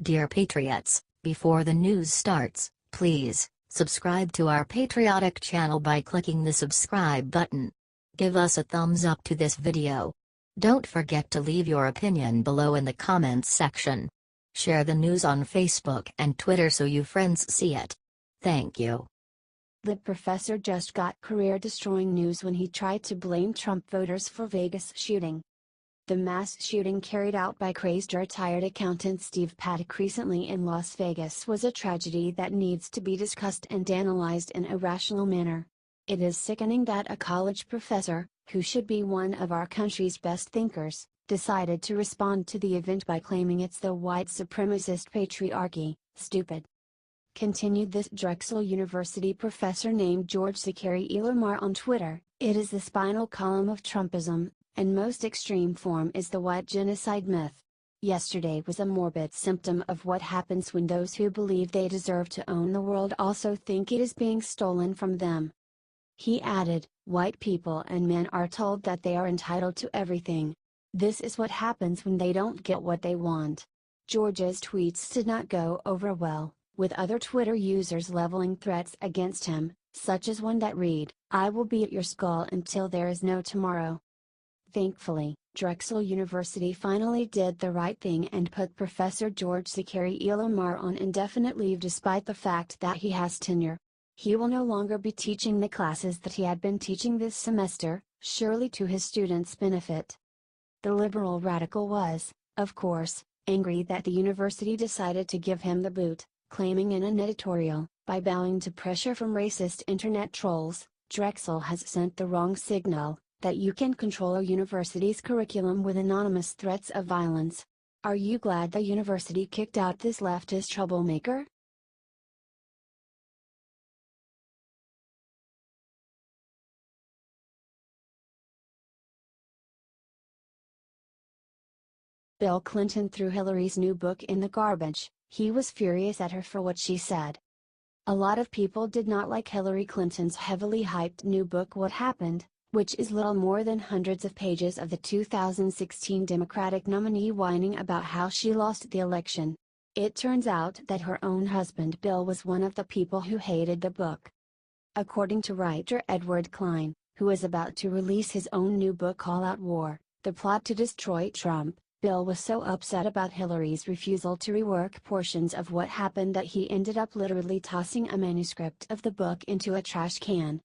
Dear Patriots, before the news starts, please subscribe to our patriotic channel by clicking the subscribe button. Give us a thumbs up to this video. Don't forget to leave your opinion below in the comments section. Share the news on Facebook and Twitter so you friends see it. Thank you. Lib professor just got career-destroying news when he tried to blame Trump voters for Vegas shooting. The mass shooting carried out by crazed retired accountant Steve Paddock recently in Las Vegas was a tragedy that needs to be discussed and analyzed in a rational manner. It is sickening that a college professor, who should be one of our country's best thinkers, decided to respond to the event by claiming it's the white supremacist patriarchy. Stupid. Continued this Drexel University professor named George Ciccariello-Maher on Twitter, it is the spinal column of Trumpism, and most extreme form is the white genocide myth. Yesterday was a morbid symptom of what happens when those who believe they deserve to own the world also think it is being stolen from them. He added, white people and men are told that they are entitled to everything. This is what happens when they don't get what they want. George's tweets did not go over well, with other Twitter users leveling threats against him, such as one that read, "I will beat your skull until there is no tomorrow." Thankfully, Drexel University finally did the right thing and put Professor George Ciccariello-Maher on indefinite leave despite the fact that he has tenure. He will no longer be teaching the classes that he had been teaching this semester, surely to his students' benefit. The liberal radical was, of course, angry that the university decided to give him the boot, claiming in an editorial, by bowing to pressure from racist internet trolls, Drexel has sent the wrong signal, that you can control a university's curriculum with anonymous threats of violence. Are you glad the university kicked out this leftist troublemaker? Bill Clinton threw Hillary's new book in the garbage. He was furious at her for what she said. A lot of people did not like Hillary Clinton's heavily hyped new book What Happened, which is little more than hundreds of pages of the 2016 Democratic nominee whining about how she lost the election. It turns out that her own husband Bill was one of the people who hated the book. According to writer Edward Klein, who is about to release his own new book All Out War, The Plot to Destroy Trump, Bill was so upset about Hillary's refusal to rework portions of What Happened that he ended up literally tossing a manuscript of the book into a trash can.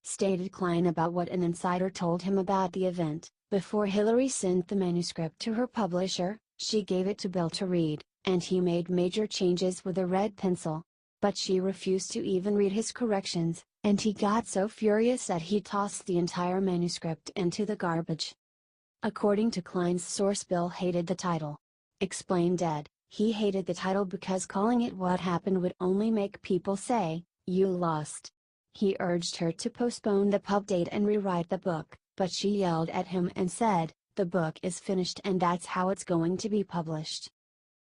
Stated Klein about what an insider told him about the event, before Hillary sent the manuscript to her publisher, she gave it to Bill to read, and he made major changes with a red pencil. But she refused to even read his corrections, and he got so furious that he tossed the entire manuscript into the garbage. According to Klein's source, Bill hated the title. Explained Ed, he hated the title because calling it What Happened would only make people say, "You lost." He urged her to postpone the pub date and rewrite the book, but she yelled at him and said, "The book is finished and that's how it's going to be published."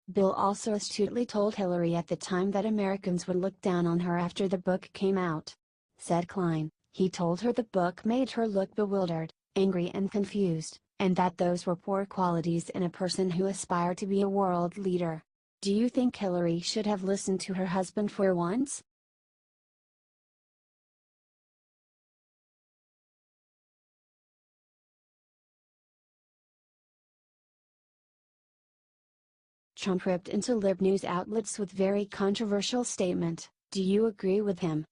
Bill also astutely told Hillary at the time that Americans would look down on her after the book came out. Said Klein, he told her the book made her look bewildered, angry and confused, and that those were poor qualities in a person who aspired to be a world leader. Do you think Hillary should have listened to her husband for once? Trump ripped into Lib News Outlets with very controversial statement. Do you agree with him?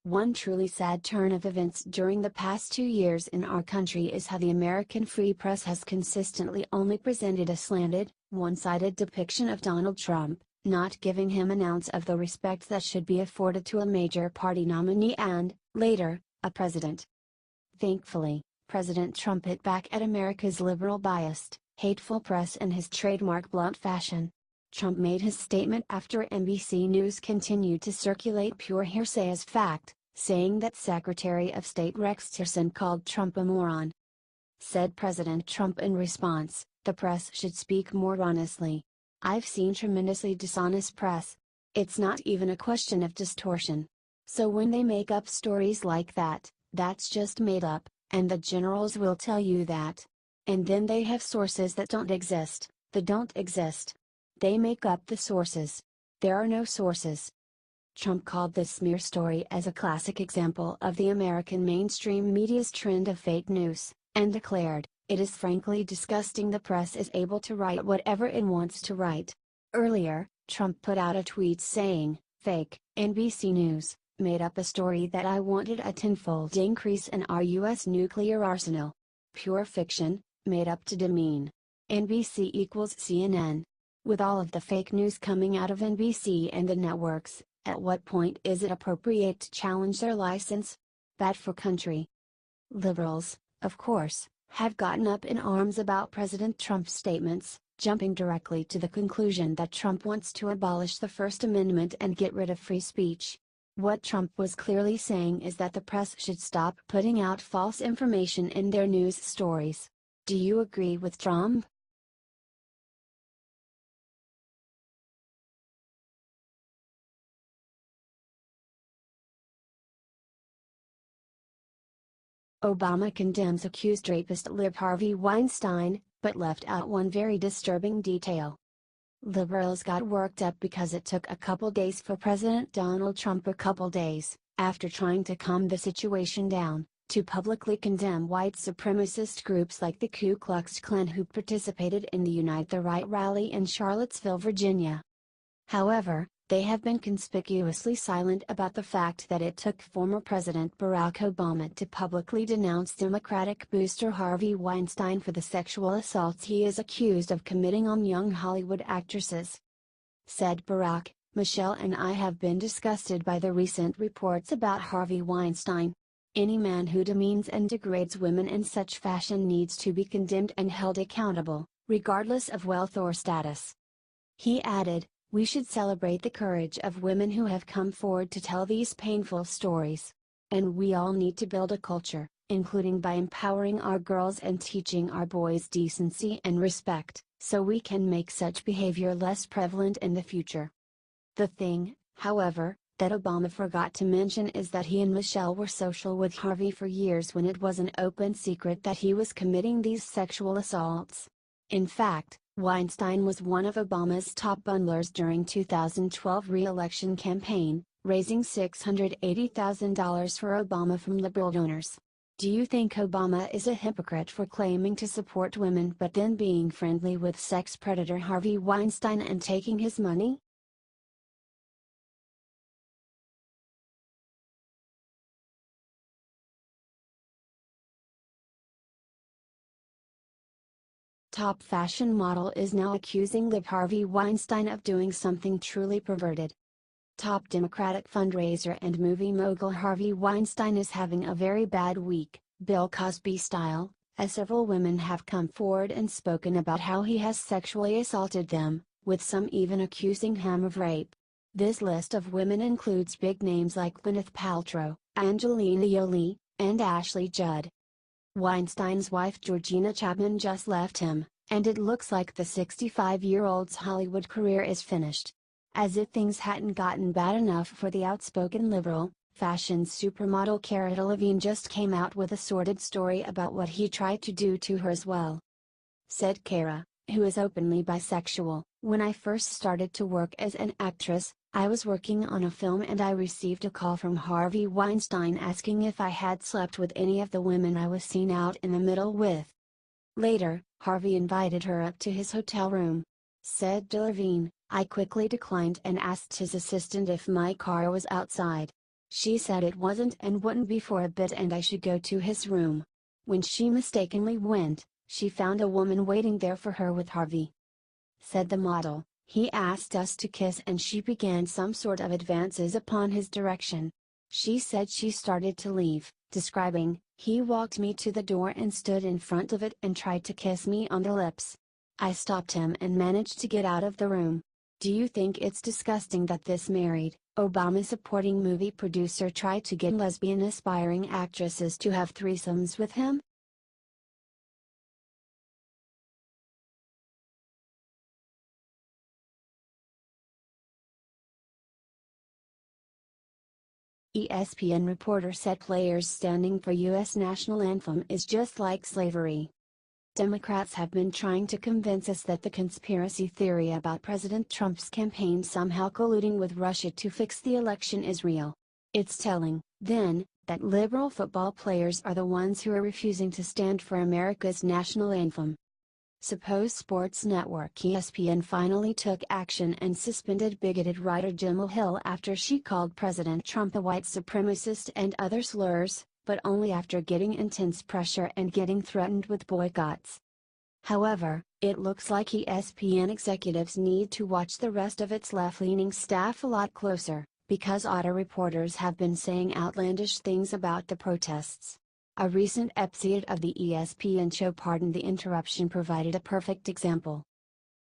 One truly sad turn of events during the past 2 years in our country is how the American free press has consistently only presented a slanted, one-sided depiction of Donald Trump, not giving him an ounce of the respect that should be afforded to a major party nominee and, later, a president. Thankfully, President Trump hit back at America's liberal-biased, hateful press in his trademark blunt fashion. Trump made his statement after NBC News continued to circulate pure hearsay as fact, saying that Secretary of State Rex Tillerson called Trump a moron. Said President Trump in response, "The press should speak more honestly. I've seen tremendously dishonest press. It's not even a question of distortion. So when they make up stories like that, that's just made up, and the generals will tell you that. And then they have sources that don't exist, They make up the sources. There are no sources. Trump called this smear story as a classic example of the American mainstream media's trend of fake news, and declared, "It is frankly disgusting the press is able to write whatever it wants to write." Earlier, Trump put out a tweet saying, "Fake, NBC News, made up a story that I wanted a tenfold increase in our US nuclear arsenal. Pure fiction, made up to demean. NBC equals CNN." With all of the fake news coming out of NBC and the networks, at what point is it appropriate to challenge their license? Bad for country. Liberals, of course, have gotten up in arms about President Trump's statements, jumping directly to the conclusion that Trump wants to abolish the First Amendment and get rid of free speech. What Trump was clearly saying is that the press should stop putting out false information in their news stories. Do you agree with Trump? Obama condemns accused rapist Lib Harvey Weinstein, but left out one very disturbing detail. Liberals got worked up because it took a couple days for President Donald Trump, a couple days, after trying to calm the situation down, to publicly condemn white supremacist groups like the Ku Klux Klan who participated in the Unite the Right rally in Charlottesville, Virginia. However, they have been conspicuously silent about the fact that it took former President Barack Obama to publicly denounce Democratic booster Harvey Weinstein for the sexual assaults he is accused of committing on young Hollywood actresses. Said Barack, "Michelle and I have been disgusted by the recent reports about Harvey Weinstein. Any man who demeans and degrades women in such fashion needs to be condemned and held accountable, regardless of wealth or status." He added, "We should celebrate the courage of women who have come forward to tell these painful stories. And we all need to build a culture, including by empowering our girls and teaching our boys decency and respect, so we can make such behavior less prevalent in the future." The thing, however, that Obama forgot to mention is that he and Michelle were social with Harvey for years when it was an open secret that he was committing these sexual assaults. In fact, Weinstein was one of Obama's top bundlers during 2012 re-election campaign, raising $680,000 for Obama from liberal donors. Do you think Obama is a hypocrite for claiming to support women but then being friendly with sex predator Harvey Weinstein and taking his money? Top fashion model is now accusing Lib Harvey Weinstein of doing something truly perverted. Top Democratic fundraiser and movie mogul Harvey Weinstein is having a very bad week, Bill Cosby style, as several women have come forward and spoken about how he has sexually assaulted them, with some even accusing him of rape. This list of women includes big names like Gwyneth Paltrow, Angelina Jolie, and Ashley Judd. Weinstein's wife Georgina Chapman just left him, and it looks like the 65-year-old's Hollywood career is finished. As if things hadn't gotten bad enough for the outspoken liberal, fashion supermodel Cara Delevingne just came out with a sordid story about what he tried to do to her as well. Said Cara, who is openly bisexual, "When I first started to work as an actress, I was working on a film and I received a call from Harvey Weinstein asking if I had slept with any of the women I was seen out in the middle with. Later, Harvey invited her up to his hotel room." Said Delevingne, "I quickly declined and asked his assistant if my car was outside. She said it wasn't and wouldn't be for a bit and I should go to his room. When she mistakenly went, she found a woman waiting there for her with Harvey." Said the model, "He asked us to kiss and she began some sort of advances upon his direction. She said she started to leave, describing, he walked me to the door and stood in front of it and tried to kiss me on the lips. I stopped him and managed to get out of the room. Do you think it's disgusting that this married, Obama-supporting movie producer tried to get lesbian aspiring actresses to have threesomes with him?" ESPN reporter said players standing for US National Anthem is just like slavery. Democrats have been trying to convince us that the conspiracy theory about President Trump's campaign somehow colluding with Russia to fix the election is real. It's telling, then, that liberal football players are the ones who are refusing to stand for America's national anthem. Suppose sports network ESPN finally took action and suspended bigoted writer Jemele Hill after she called President Trump a white supremacist and other slurs, but only after getting intense pressure and getting threatened with boycotts. However, it looks like ESPN executives need to watch the rest of its left-leaning staff a lot closer, because other reporters have been saying outlandish things about the protests. A recent episode of the ESPN show Pardon the Interruption provided a perfect example.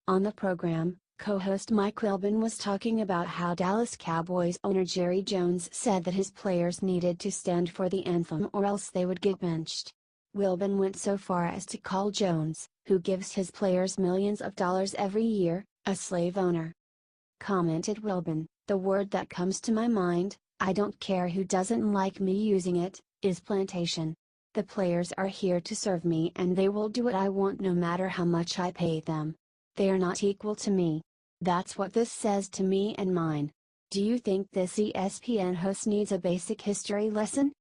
On the program, co-host Mike Wilbon was talking about how Dallas Cowboys owner Jerry Jones said that his players needed to stand for the anthem or else they would get benched. Wilbon went so far as to call Jones, who gives his players millions of dollars every year, a slave owner. Commented Wilbon, "The word that comes to my mind, I don't care who doesn't like me using it, is plantation. The players are here to serve me and they will do what I want no matter how much I pay them. They are not equal to me. That's what this says to me and mine." Do you think this ESPN host needs a basic history lesson?